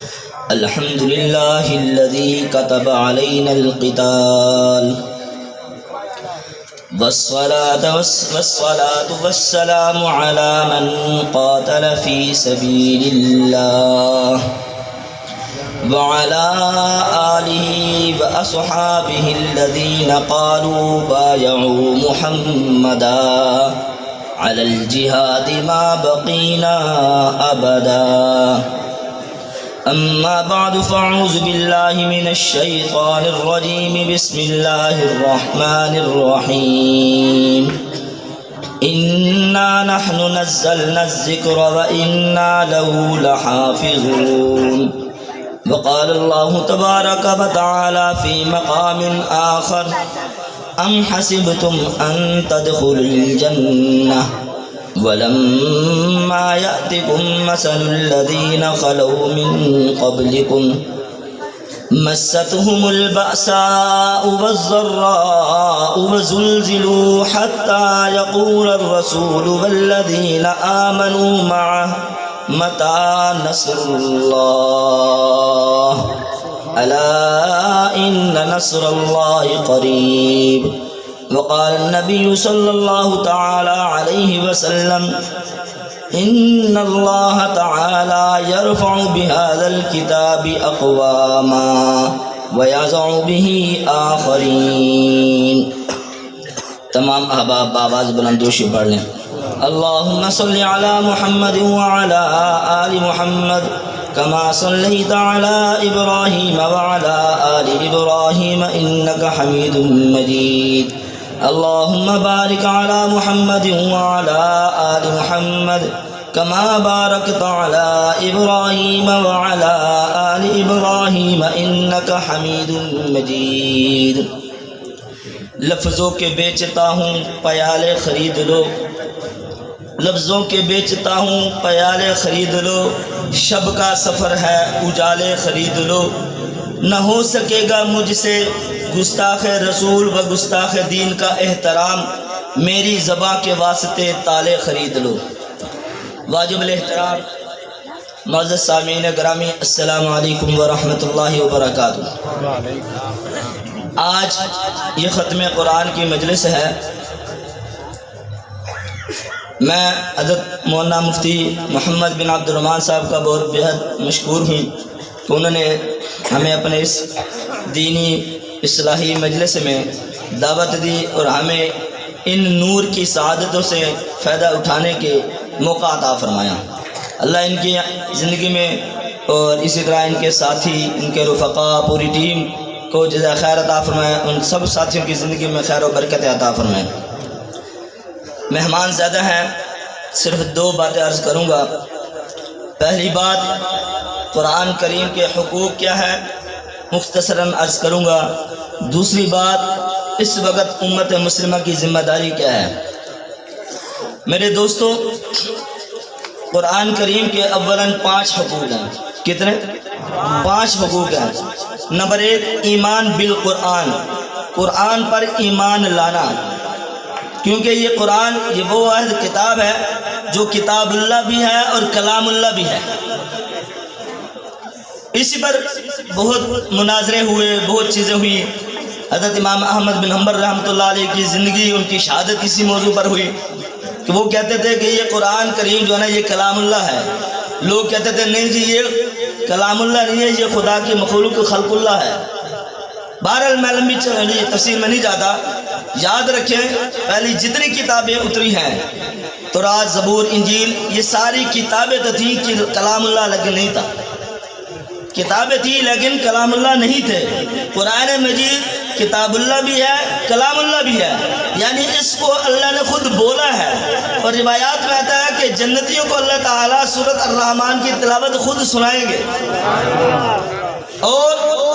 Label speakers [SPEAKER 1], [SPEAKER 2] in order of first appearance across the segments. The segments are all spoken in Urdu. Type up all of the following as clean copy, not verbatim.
[SPEAKER 1] الحمد لله الذي كتب علينا القتال والصلاة والسلام على من قاتل في سبيل الله وعلى آله وأصحابه الذين قالوا بايعوا محمدا على الجهاد ما بقينا أبدا. أما بعد فأعوذ بالله من الشيطان الرجيم. بسم الله الرحمن الرحيم. إنا نحن نزلنا الذكر وإنا له لحافظون. وقال الله تبارك وتعالى في مقام آخر: أم حسبتم أن تدخلوا الجنة ولما يأتكم مثل الذين خلوا من قبلكم مستهم البأساء والضراء وزلزلوا حتى يقول الرسول والذين آمنوا معه متى نصر الله ألا إن نصر الله قريب. وقال النبي صلى الله تعالى عليه وسلم: إن الله تعالى يرفع بهذا الكتاب أقواما ويضع به آخرين. تمام احباب بآواز بلندوشی پڑھ لیں: اللهم صل على محمد وعلى آل محمد كما صليت على إبراهيم وعلى آل إبراهيم إنك حميد مجيد. اللهم بارك على محمد وعلى آل محمد كما باركت على إبراهيم وعلى آل إبراهيم إنك حميد مجيد. لفظوں کے بیچتا ہوں پیالے خرید لو، لفظوں کے بیچتا ہوں پیالے خرید لو، شب کا سفر ہے اجالے خرید لو. نہ ہو سکے گا مجھ سے گستاخ رسول و گستاخ دین کا احترام، میری زباں کے واسطے تالے خرید لو. واجب الاحترام معزز سامعین گرامی، السلام علیکم ورحمۃ اللہ وبرکاتہ. آج یہ ختم قرآن کی مجلس ہے. میں حضرت مولانا مفتی محمد بن عبد الرحمن صاحب کا بہت بےحد مشکور ہوں کہ انہوں نے ہمیں اپنے اس دینی اصلاحی مجلس میں دعوت دی اور ہمیں ان نور کی سعادتوں سے فائدہ اٹھانے کے موقع عطا فرمایا. اللہ ان کی زندگی میں اور اسی طرح ان کے ساتھی، ان کے رفقا، پوری ٹیم کو جزائے خیر عطا فرمائے. ان سب ساتھیوں کی زندگی میں خیر و برکت عطا فرمائے. مہمان زیادہ ہیں، صرف دو باتیں عرض کروں گا. پہلی بات، قرآن کریم کے حقوق کیا ہے مختصراً عرض کروں گا. دوسری بات، اس وقت امت مسلمہ کی ذمہ داری کیا ہے. میرے دوستو، قرآن کریم کے اولاً 5 حقوق ہیں. کتنے؟ 5 حقوق ہیں. نمبر 1، ایمان بالقرآن، قرآن پر ایمان لانا، کیونکہ یہ قرآن یہ وہ واحد کتاب ہے جو کتاب اللہ بھی ہے اور کلام اللہ بھی ہے. اسی پر بہت مناظرے ہوئے، بہت چیزیں ہوئی. حضرت امام احمد بن حنبل رحمۃ اللہ علیہ کی زندگی، ان کی شہادت اسی موضوع پر ہوئی کہ وہ کہتے تھے کہ یہ قرآن کریم جو ہے نا یہ کلام اللہ ہے. لوگ کہتے تھے نہیں جی یہ کلام اللہ نہیں ہے، یہ خدا کی مخلوق خلق اللہ ہے. بہرحال میں لمبی تفسیر میں نہیں جاتا. یاد رکھیں، پہلی جتنی کتابیں اتری ہیں، تورات، زبور، انجیل، یہ ساری کتابیں تو تھیں کہ کلام اللہ لیکن نہیں تھا. کتابیں تھیں لیکن کلام اللہ نہیں تھے. قرآن مجید کتاب اللہ بھی ہے، کلام اللہ بھی ہے، یعنی اس کو اللہ نے خود بولا ہے. اور روایات میں آتا ہے کہ جنتیوں کو اللہ تعالیٰ سورۃ الرحمن کی تلاوت خود سنائیں گے. اور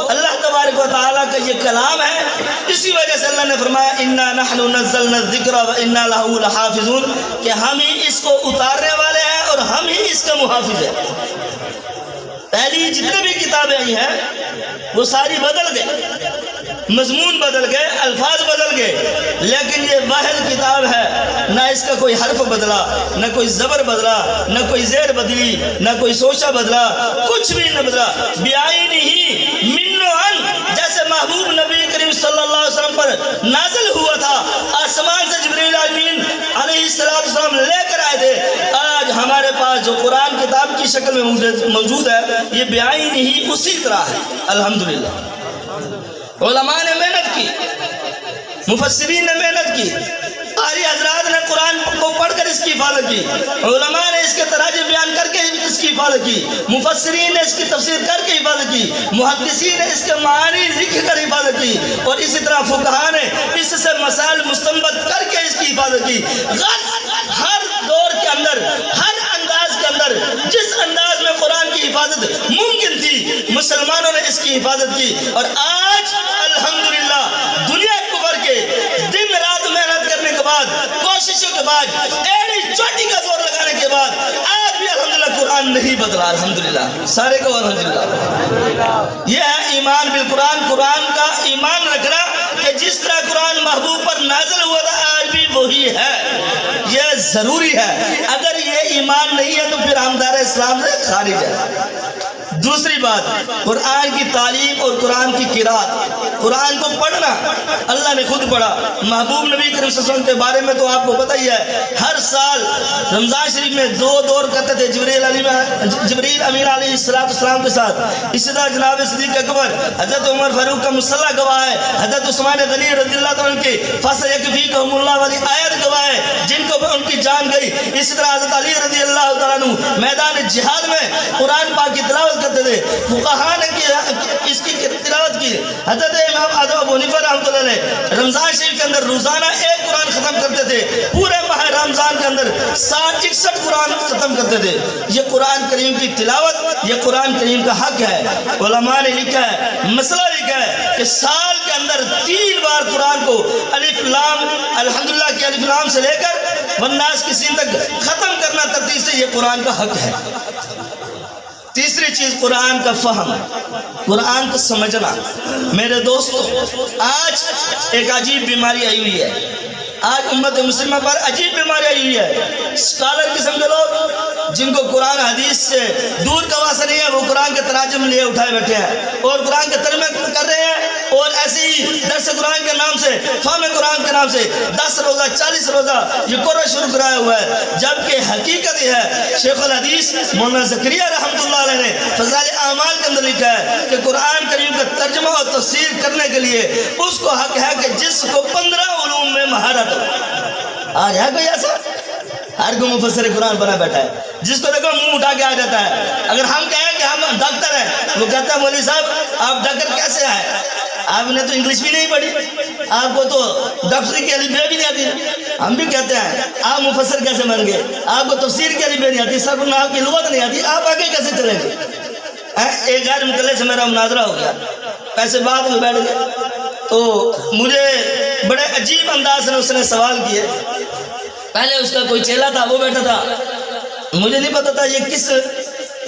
[SPEAKER 1] اللہ تبارک و تعالیٰ کا یہ کلام ہے. اسی وجہ سے اللہ نے فرمایا انا نحن نزلنا الذکر وانا لہ لحافظون، کہ ہم ہی اس کو اتارنے والے ہیں اور ہم ہی اس کا محافظ ہیں. پہلی جتنے بھی کتابیں آئی ہیں وہ ساری بدل گئی. مضمون بدل گئے، الفاظ بدل گئے، لیکن یہ واحد کتاب ہے، نہ اس کا کوئی حرف بدلا، نہ کوئی زبر بدلا، نہ کوئی زیر بدلی، نہ کوئی سوچا بدلا، کچھ بھی نہ بدلا۔ بعینہ من جیسے محبوب نبی کریم صلی اللہ علیہ وسلم پر نازل ہوا تھا، آسمان سے جبریل امین علیہ السلام لے کر آئے تھے، آج ہمارے پاس جو قرآن کتاب کی شکل میں موجود ہے یہ بعینہ ہی اسی طرح ہے۔ الحمدللہ علماء نے محنت کی، مفسرین نے محنت کی، قاری حضرات نے قرآن کو پڑھ کر اس کی حفاظت کی، علماء نے اس کے تراجم بیان کر کے اس کی حفاظت کی، مفسرین نے اس کی تفسیر کر کے حفاظت کی، محدثین نے اس کے معانی لکھ کر حفاظت کی، اور اسی طرح فقہاء نے اس سے مسائل مستنبط کر کے اس کی حفاظت کی۔ ہر دور کے اندر، ہر انداز کے اندر جس انداز میں قرآن کی حفاظت ممکن تھی مسلمانوں نے اس کی حفاظت کی، اور آج الحمدللہ دنیا کفر کے دن رات محنت کرنے کے بعد، کوششوں کے بعد، ایڑی چوٹی کا زور لگانے کے بعد آج بھی الحمدللہ قرآن نہیں بدلا۔ الحمدللہ سارے کو الحمدللہ۔ یہ ہے ایمان بالقرآن، قرآن کا ایمان رکھنا کہ جس طرح قرآن محبوب پر نازل ہوا تھا آج بھی وہی ہے، یہ ضروری ہے۔ اگر یہ ایمان نہیں ہے تو پھر ہم دار اسلام سے خارج ہے۔ دوسری بات، قرآن کی تعلیم اور قرآن کی قرات، قرآن کو پڑھنا اللہ نے خود پڑھا۔ محبوب نبی کریم صلی اللہ علیہ وسلم کے بارے میں تو آپ کو پتہ ہی ہے، ہر سال رمضان شریف میں 2 دور کرتے تھے جبریل امین علیہ السلام کے ساتھ۔ اسی طرح جناب صدیق اکبر، حضرت عمر فاروق کا مصلح گواہ ہے، حضرت عثمان غنی رضی اللہ تعالیٰ کی فَسَيَكْفِيكَهُمُ اللَّهُ والی آیت گواہ ہے جن کو ان کی جان گئی۔ اسی طرح حضرت علی رضی اللہ تعالیٰ عنہ میدان جہاد میں قرآن پاک کی تلاوت کرتے تھے، فقہاء نے اس کی تلاوت کی۔ حضرت امام ابو حنیفہ رحمۃ اللہ علیہ رمضان شریف کے اندر روزانہ ایک قرآن ختم کرتے تھے، پورے ماہ رمضان کے اندر 61 قرآن ختم کرتے تھے۔ یہ قرآن کریم کی تلاوت، یہ قرآن کریم کا حق ہے۔ علماء نے لکھا ہے، مسئلہ لکھا ہے کہ سال کے اندر 3 بار قرآن کو الف لام، الحمدللہ کی الف لام سے لے کر والناس کی سین تک ختم کرنا ترتیب سے، یہ قرآن کا حق ہے۔ تیسری چیز قرآن کا فہم، قرآن کو سمجھنا۔ میرے دوستو، آج ایک عجیب بیماری آئی ہوئی ہے، آج امت مسلمہ پر عجیب بیماری آئی ہوئی ہے۔ اسکالر قسم کے لوگ جن کو قرآن حدیث سے دور کا واسطہ نہیں ہے، وہ قرآن کے تراجم لیے اٹھائے بیٹھے ہیں اور قرآن کے ترجمے کر رہے ہیں، اور ایسے ہی درس قرآن کے نام سے، فہم قرآن کے نام سے 10 روزہ 40 روزہ یہ قرآن شروع کرایا ہوا ہے، جبکہ حقیقت یہ ہے، شیخ الحدیث مولانا زکریا رحمۃ اللہ علیہ نے فضائل اعمال کے اندر لکھا ہے کہ قرآن کریم کا ترجمہ اور تفسیر کرنے کے لیے اس کو حق ہے کہ جس کو 15 علوم میں مہارت ہو۔ آج ہے کوئی ایسا؟ ہر کوئی مفسر قرآن بنا بیٹھا ہے، جس کو دیکھو منہ اٹھا کے آ جاتا ہے۔ اگر ہم کہیں کہ ہم ڈاکٹر ہیں، وہ کہتا ہے مولوی صاحب آپ ڈاکٹر کیسے ہیں؟ آپ نے تو انگلش بھی نہیں پڑھی، آپ کو تو ڈاکٹری کی الف بے بھی نہیں آتی۔ ہم بھی کہتے ہیں آپ مفسر کیسے بن گئے؟ آپ کو تفسیر کی الف بے نہیں آتی، صرف نحو کی لغت نہیں آتی، آپ آگے کیسے چلیں گے؟ ایک غیر متعلق سے میرا مناظرہ ہو گیا، ایسے بات میں بیٹھ گئے تو مجھے بڑے عجیب انداز سے اس نے سوال کیے۔ پہلے اس کا کوئی چیلا تھا، وہ بیٹھا تھا، مجھے نہیں پتا تھا یہ کس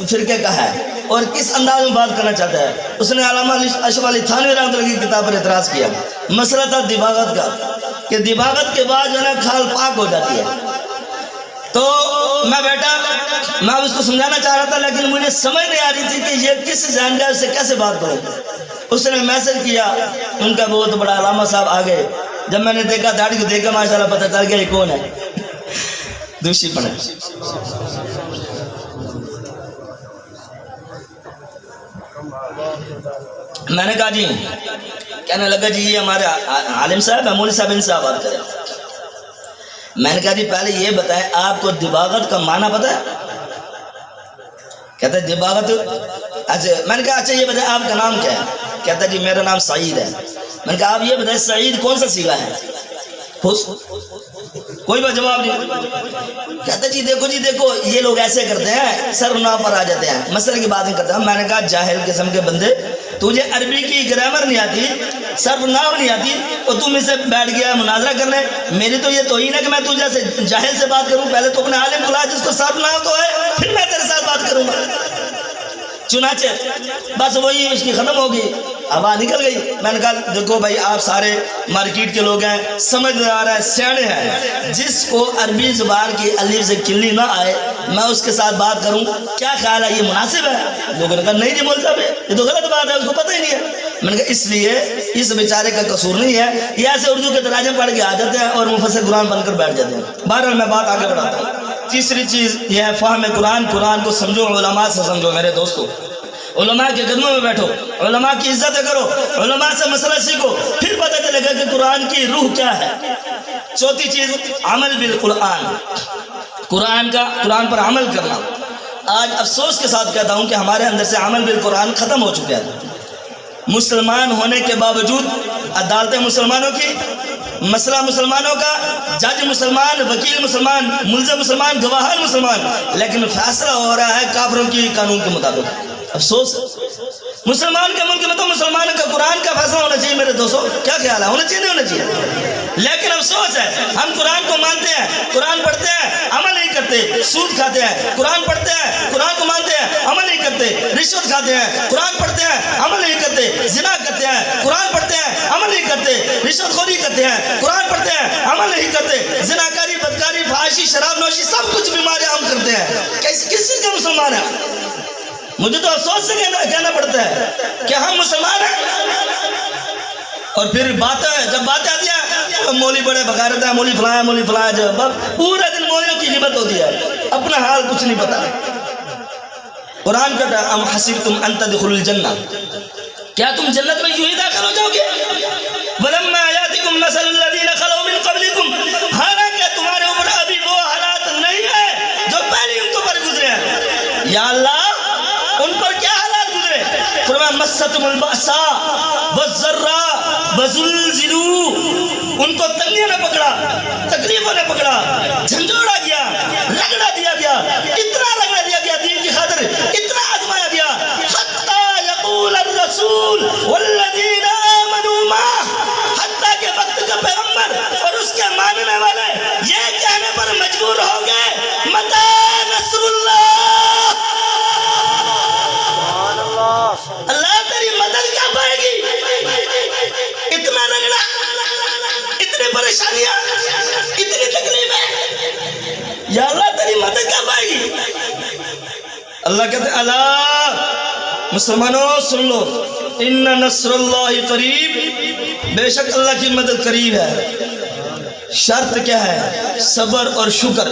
[SPEAKER 1] فرقے کا ہے اور کس انداز میں بات کرنا چاہتا ہے۔ اس نے علامہ اشرف علی تھانوی رحمۃ اللہ کی کتاب پر اعتراض کیا۔ مسئلہ تھا دباغت کا، کہ دباغت کے بعد جو ہے نا کھال پاک ہو جاتی ہے۔ تو میں بیٹھا، میں اس کو سمجھانا چاہ رہا تھا، لیکن مجھے سمجھ نہیں آ رہی تھی کہ یہ کس جانکاری سے کیسے بات کروں۔ اس نے میسج کیا، ان کا بہت بڑا علامہ صاحب آ گئے۔ جب میں نے دیکھا داڑھی کو دیکھا ماشاءاللہ پتہ چل گیا یہ کون ہے، دوشی پڑھے۔ میں نے کہا جی، کہنے لگا جی یہ ہمارے عالم صاحب ہیں، مولوی صاحب ان سے بات کریں۔ میں نے کہا جی پہلے یہ بتائیں آپ کو دباغت کا معنی پتہ ہے؟ کہتا ہے دباغت، اچھا میں نے کہا اچھا یہ بتائیں آپ کا نام کیا ہے؟ کہتا ہے جی میرا نام سعید ہے۔ میں نے کہا آپ یہ بتائیں سعید کون سا صیغہ ہے؟ کوئی بات جواب نہیں۔ کہتا جی دیکھو یہ لوگ ایسے کرتے ہیں، سر نام پر آ جاتے ہیں، مسئلے کی بات نہیں کرتے۔ میں نے کہا جاہل قسم کے بندے، تجھے عربی کی گرامر نہیں آتی، صرف نحو نہیں آتی، اور تم اسے بیٹھ گیا مناظرہ کرنے۔ میری تو یہ توہین ہے کہ میں تجھے سے جاہل سے بات کروں، پہلے تو اپنے عالم بلا جس کو صرف نحو تو ہے، پھر میں تیرے ساتھ بات کروں گا۔ چنانچہ بس وہی اس کی ختم ہو گئی، ہوا نکل گئی۔ میں نے کہا دیکھو بھائی آپ سارے مارکیٹ کے لوگ ہیں، سمجھدار ہیں، سیانے ہیں، جس کو عربی زبان کی الف سے کلی نہ آئے میں اس کے ساتھ بات کروں، کیا خیال ہے یہ مناسب ہے؟ لوگوں نے کہا نہیں جی مول صاحب یہ تو غلط بات ہے، اس کو پتہ ہی نہیں ہے۔ میں نے کہا اس لیے اس بیچارے کا قصور نہیں ہے، یہ ایسے اردو کے تراجم پڑھ کے آ جاتے ہیں اور مفسر قرآن بن کر بیٹھ جاتے ہیں۔ بہرحال میں بات آگے بڑھاتا ہوں۔ تیسری چیز یہ ہے فہم قرآن، قرآن کو سمجھو، علماء سے سمجھو میرے دوستو، علماء کے قدموں میں بیٹھو، علماء کی عزت کرو، علماء سے مسئلہ سیکھو، پھر پتہ چلے گا کہ قرآن کی روح کیا ہے۔ چوتھی چیز عمل بالقرآن، قرآن پر عمل کرنا۔ آج افسوس کے ساتھ کہتا ہوں کہ ہمارے اندر سے عمل بالقرآن ختم ہو چکا ہے۔ مسلمان ہونے کے باوجود عدالتیں مسلمانوں کی، مسئلہ مسلمانوں کا، جج مسلمان، وکیل مسلمان، ملزم مسلمان، گواہان مسلمان، لیکن فیصلہ ہو رہا ہے کافروں کی قانون کے مطابق۔ افسوس، مسلمان کے ملک میں تو مسلمانوں کا قرآن کا فیصلہ ہونا چاہیے میرے دوستو، کیا خیال ہے؟ ہونا چاہیے نہیں ہونا چاہیے؟ لیکن افسوس ہے ہم قرآن کو مانتے ہیں، قرآن پڑھتے ہیں، عمل نہیں کرتے، سود کھاتے ہیں، قرآن پڑھتے ہیں، قرآن کو مانتے ہیں، عمل نہیں کرتے، رشوت کھاتے ہیں، قرآن پڑھتے ہیں، عمل نہیں کرتے، زنا کرتے ہیں، قرآن پڑھتے ہیں، عمل نہیں کرتے، رشوت خوری کرتے ہیں، قرآن پڑھتے ہیں، عمل نہیں کرتے، زناکاری، بدکاری، فحاشی، شراب نوشی، سب کچھ بیماریاں ہم کرتے ہیں۔ کس چیز کا مسلمان ہے؟ مجھے تو افسوس سے کہنا پڑتا ہے کہ ہم مسلمان ہیں۔ اور پھر جب باتیں آتی ہیں مولی بڑے بغیرت ہیں، مولی فلاں ہے، مولی فلاں ہے، جب پورا دن مولیوں کی غیبت ہوتی ہے، اپنا حال کچھ نہیں پتا۔ قرآن کہتا ہے ام حسبتم ان تدخلوا الجنہ، کیا تم جنت میں یوں ہی داخل ہو جاؤ گے؟ ولما یاتکم مثل الذین خلوا من قبلکم، حالانکہ تمہارے اوپر ابھی وہ حالات نہیں ہیں جو پہلے ان پر گزرے ہیں۔ یا اللہ ان پر کیا حالات گزرے؟ فرمایا مستهم البأساء والضراء وزلزلوا، ان کو تنگیوں نے پکڑا، تکلیفوں نے پکڑا، جھنجھوڑا گیا، رگڑا دیا گیا، اتنا رگڑا دیا گیا دین کی خاطر، اتنا آزمایا گیا، حتی یقول الرسول والذین آمنوا معه، حتیٰ کہ وقت کا پیغمبر اور اس کے ماننے والے یہ کہنے پر مجبور ہو گئے متی نصر اللہ، اللہ تیری مدد کب آئے گی؟ اتنا رگڑا، اتنی پریشانیاں، اتنی تکلیفیں، یا اللہ تیری مدد کب آئے گی؟ اللہ کہتے ہیں اللہ مسلمانوں سن لو، ان نصر اللہ قریب، بے شک اللہ کی مدد قریب ہے۔ شرط کیا ہے؟ صبر اور شکر،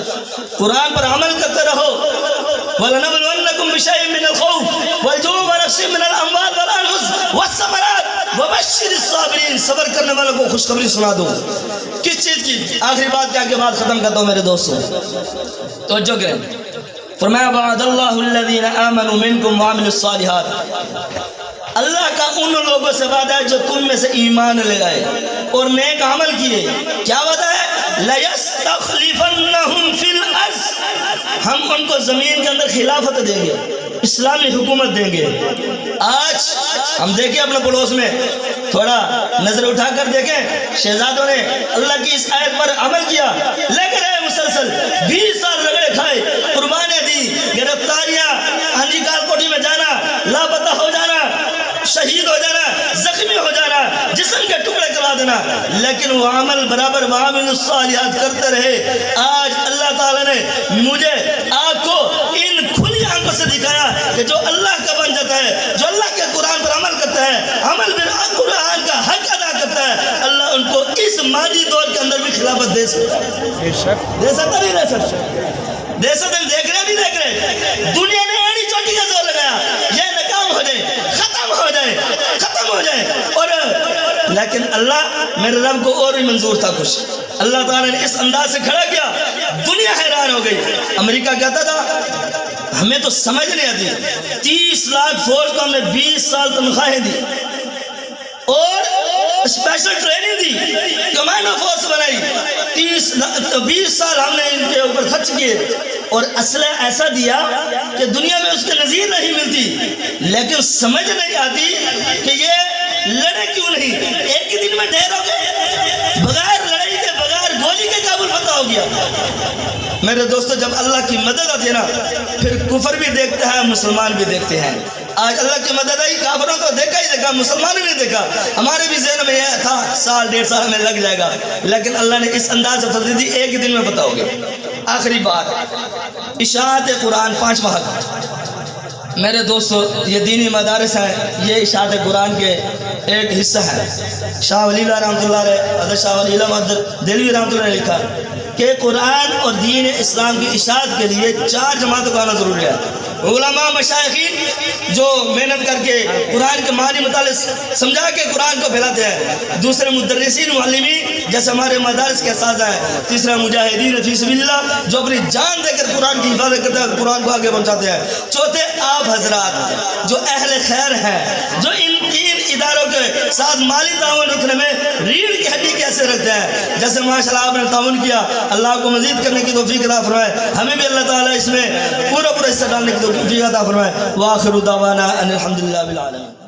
[SPEAKER 1] قرآن پر عمل کرتے رہو۔ وَلَنَبْلُوَنَّكُمْ بِشَيْءٍ مِّنَ الْخَوْفِ وَالْجُوعِ وَنَقْصٍ مِّنَ الْأَمْوَالِ وَالْأَنفُسِ وَالثَّمَرَاتِ وَبَشِّرِ الصَّابِرِينَ، صبر کرنے والوں کو خوشخبری سنا دو۔ کس چیز کی؟ آخری بات کیا کہ بات ختم کرتا ہوں میرے دوستوں، توجہ کریں۔ فرمایا وعد اللہ الذین آمنوا منکم وعملوا الصالحات، اللہ کا ان لوگوں سے وعدہ ہے جو تم میں سے ایمان لے آئے اور نیک عمل کیے۔ کیا وعدہ ہے؟ لَيَسْتَخْلِفَنَّهُمْ فِي الْأَرْضِ، ہم ان کو زمین کے اندر خلافت دیں گے، اسلامی حکومت دیں گے۔ آج ہم دیکھیں اپنے پڑوس میں، تھوڑا نظر اٹھا کر دیکھیں، شہزادوں نے اللہ کی اس آیت پر عمل کیا، لگ رہے مسلسل 20 سال رگڑے کھائے، قربانیاں دی، گرفتاریاں، ہنجی کال کوٹھی میں جانا، لاپتہ ہو جانا، شہید ہو جانا، زخمی ہو جانا، جسم کے ٹکڑے کروا دینا، لیکن وہ عمل برابر وعمل الصالحات کرتے رہے۔ آج اللہ تعالیٰ نے مجھے آپ کو ان کھلی آنکھوں سے دکھایا کہ جو اللہ کا بن جاتا ہے، جو اللہ کے قرآن پر عمل کرتا ہے، عمل بالقرآن کا حق ادا کرتا ہے، اللہ ان کو اس مادی دور کے اندر بھی خلافت دے سکتا ہے۔ دے سکتا نہیں دے سکتا، دے سکتا نہیں، دیکھ رہے نہیں دیکھ رہے، دنیا نے ایڑی چوٹی کا زور لگایا یہ ناکام ہو جائے، ختم ہو جائے، ختم ہو جائے، اور لیکن اللہ میرے رب کو اور بھی منظور تھا کچھ۔ اللہ تعالیٰ نے اس انداز سے کھڑا کیا، دنیا حیران ہو گئی۔ امریکہ کہتا تھا ہمیں تو سمجھ نہیں آتی، 30 لاکھ فوج کو ہم نے 20 سال تنخواہیں دی اور اسپیشل ٹریننگ دی، کمانڈو فورس بنائی، 20 سال ہم نے ان کے اوپر خرچ کیے اور اسلحہ ایسا دیا کہ دنیا میں اس کے نظیر نہیں ملتی، لیکن سمجھ نہیں آتی کہ یہ لڑے کیوں نہیں؟ ایک ہی دن میں ڈھیر ہو گئے، بغیر لڑائی کے، بغیر گولی کے کابل فتح ہو گیا۔ میرے دوستو جب اللہ کی مدد آتی ہے نا، پھر کفر بھی دیکھتا ہے، مسلمان بھی دیکھتے ہیں۔ آج اللہ کی مدد آئی، کافروں تو دیکھا ہی دیکھا، مسلمانوں نے دیکھا، ہمارے بھی ذہن میں یہ تھا سال ڈیڑھ سال میں لگ جائے گا، لیکن اللہ نے اس انداز سے فضل دی ایک دن میں بتاؤ گے۔ آخری بات، اشاعت قرآن 5 ماہ کا۔ میرے دوستو، یہ دینی مدارس ہیں، یہ اشاعت قرآن کے ایک حصہ ہے۔ شاہ ولی اللہ رحمۃ اللہ علیہ، حضرت شاہ ولی اللہ دہلوی رحمۃ اللہ نے لکھا کہ قرآن اور دین اسلام کی اشاعت کے لیے 4 جماعتوں کا آنا ضروری ہے۔ علماء مشائخین جو محنت کر کے قرآن کے معنی مطالعہ سمجھا کے قرآن کو پھیلاتے ہیں، دوسرے مدرسین معلمین جیسے ہمارے مدارس کے اساتذہ ہیں، تیسرا مجاہدین فی سبیل اللہ جو اپنی جان دے کر قرآن کی حفاظت کرتے ہیں، قرآن کو آگے پہنچاتے ہیں، چوتھے آپ حضرات جو اہل خیر ہیں، جو ان 3 اداروں کے ساتھ مالی تعاون رکھنے میں ریڑھ کی ہڈی کیسے رکھتے ہیں، جیسے ماشاءاللہ آپ نے تعاون کیا، اللہ کو مزید کرنے کی توفیق عطا فرمائے، ہمیں بھی اللہ تعالیٰ اس میں پورا حصہ ڈالنے کی توفیق عطا فرمائے۔ وآخر دعوانا ان الحمدللہ بالعالمین۔